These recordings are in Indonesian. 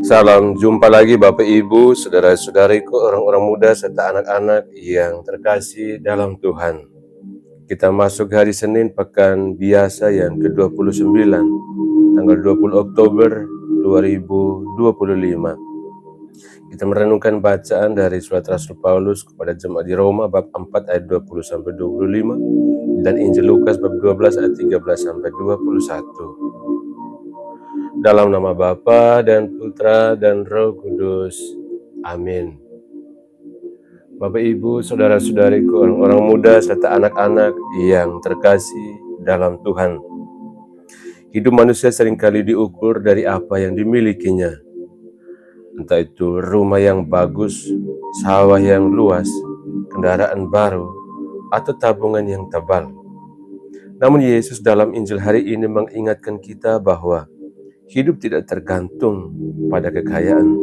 Salam jumpa lagi Bapak Ibu, saudara-saudariku, orang-orang muda serta anak-anak yang terkasih dalam Tuhan. Kita masuk hari Senin pekan biasa yang ke-29, tanggal 20 Oktober 2025. Kita merenungkan bacaan dari surat Rasul Paulus kepada jemaat di Roma bab 4 ayat 20-25 dan Injil Lukas bab 12 ayat 13-21. Dalam nama Bapa dan Putra dan Roh Kudus. Amin. Bapak Ibu, saudara-saudariku, orang-orang muda serta anak-anak yang terkasih dalam Tuhan. Hidup manusia seringkali diukur dari apa yang dimilikinya. Entah itu rumah yang bagus, sawah yang luas, kendaraan baru, atau tabungan yang tebal. Namun Yesus dalam Injil hari ini mengingatkan kita bahwa hidup tidak tergantung pada kekayaan.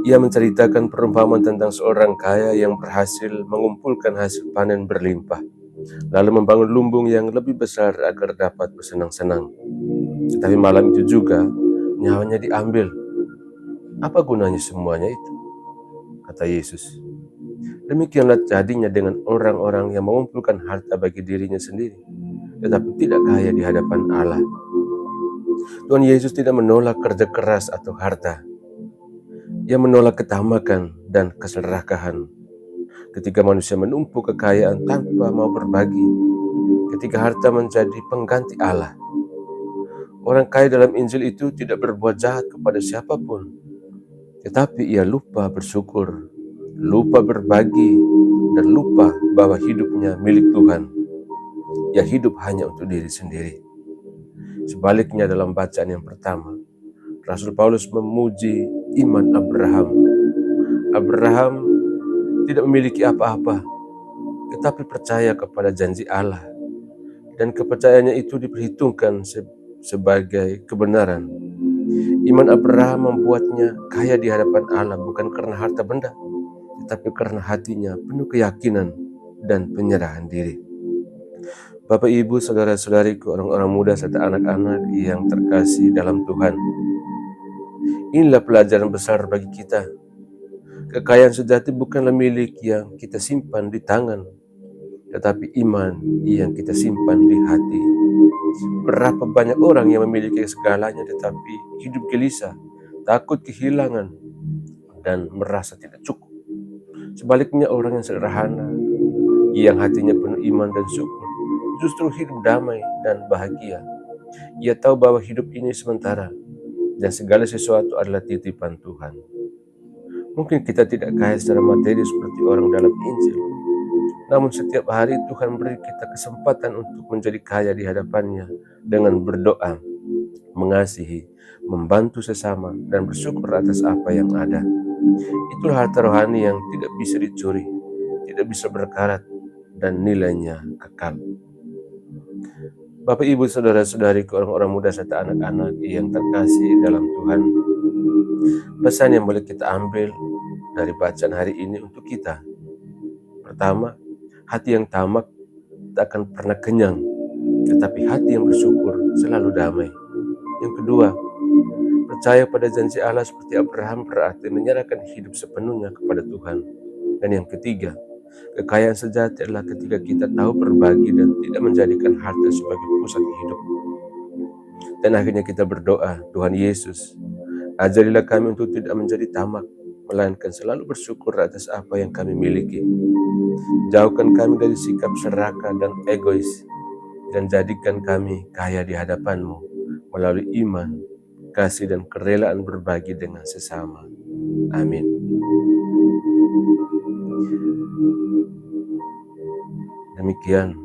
Ia menceritakan perumpamaan tentang seorang kaya yang berhasil mengumpulkan hasil panen berlimpah, lalu membangun lumbung yang lebih besar agar dapat bersenang-senang. Tetapi malam itu juga nyawanya diambil. Apa gunanya semuanya itu? Kata Yesus. Demikianlah jadinya dengan orang-orang yang mengumpulkan harta bagi dirinya sendiri, tetapi tidak kaya di hadapan Allah. Tuhan Yesus tidak menolak kerja keras atau harta. Ia menolak ketamakan dan keserakahan. Ketika manusia menumpuk kekayaan tanpa mau berbagi, ketika harta menjadi pengganti Allah. Orang kaya dalam Injil itu tidak berbuat jahat kepada siapapun, tetapi ia lupa bersyukur, lupa berbagi, dan lupa bahwa hidupnya milik Tuhan. Ia hidup hanya untuk diri sendiri. Sebaliknya dalam bacaan yang pertama, Rasul Paulus memuji iman Abraham. Abraham tidak memiliki apa-apa, tetapi percaya kepada janji Allah. Dan kepercayaannya itu diperhitungkan sebagai kebenaran. Iman Abraham membuatnya kaya di hadapan Allah bukan karena harta benda, tetapi karena hatinya penuh keyakinan dan penyerahan diri. Bapak, Ibu, saudara-saudariku, orang-orang muda serta anak-anak yang terkasih dalam Tuhan. Inilah pelajaran besar bagi kita. Kekayaan sejati bukanlah milik yang kita simpan di tangan, tetapi iman yang kita simpan di hati. Berapa banyak orang yang memiliki segalanya tetapi hidup gelisah, takut kehilangan, dan merasa tidak cukup. Sebaliknya orang yang sederhana, yang hatinya penuh iman dan syukur, justru hidup damai dan bahagia. Ia tahu bahwa hidup ini sementara, dan segala sesuatu adalah titipan Tuhan. Mungkin kita tidak kaya secara materi seperti orang dalam Injil, namun setiap hari Tuhan beri kita kesempatan untuk menjadi kaya di hadapannya dengan berdoa, mengasihi, membantu sesama, dan bersyukur atas apa yang ada. Itulah harta rohani yang tidak bisa dicuri, tidak bisa berkarat, dan nilainya kekal. Bapak, Ibu, saudara-saudariku, orang-orang muda serta anak-anak yang terkasih dalam Tuhan. Pesan yang boleh kita ambil dari bacaan hari ini untuk kita. Pertama, hati yang tamak tak akan pernah kenyang, tetapi hati yang bersyukur selalu damai. Yang kedua, percaya pada janji Allah seperti Abraham berarti menyerahkan hidup sepenuhnya kepada Tuhan. Dan yang ketiga, kekayaan sejati adalah ketika kita tahu berbagi dan tidak menjadikan harta sebagai pusat hidup. Dan akhirnya kita berdoa, Tuhan Yesus, ajarilah kami untuk tidak menjadi tamak, melainkan selalu bersyukur atas apa yang kami miliki. Jauhkan kami dari sikap serakah dan egois, dan jadikan kami kaya di hadapan-Mu melalui iman, kasih, dan kerelaan berbagi dengan sesama. Amin. Demikian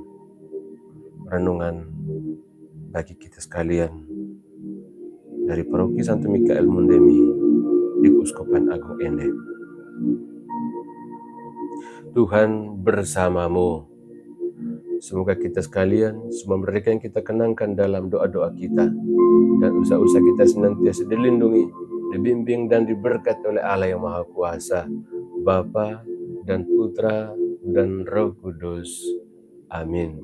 renungan bagi kita sekalian dari Paroki Santo Mikael Mondemi di Keuskupan Agung Ende. Tuhan bersamamu. Semoga kita sekalian, semua mereka yang kita kenangkan dalam doa-doa kita dan usaha-usaha kita senantiasa dilindungi, dibimbing, dan diberkati oleh Allah yang Maha Kuasa, Bapa dan Putra dan Roh Kudus. Amin.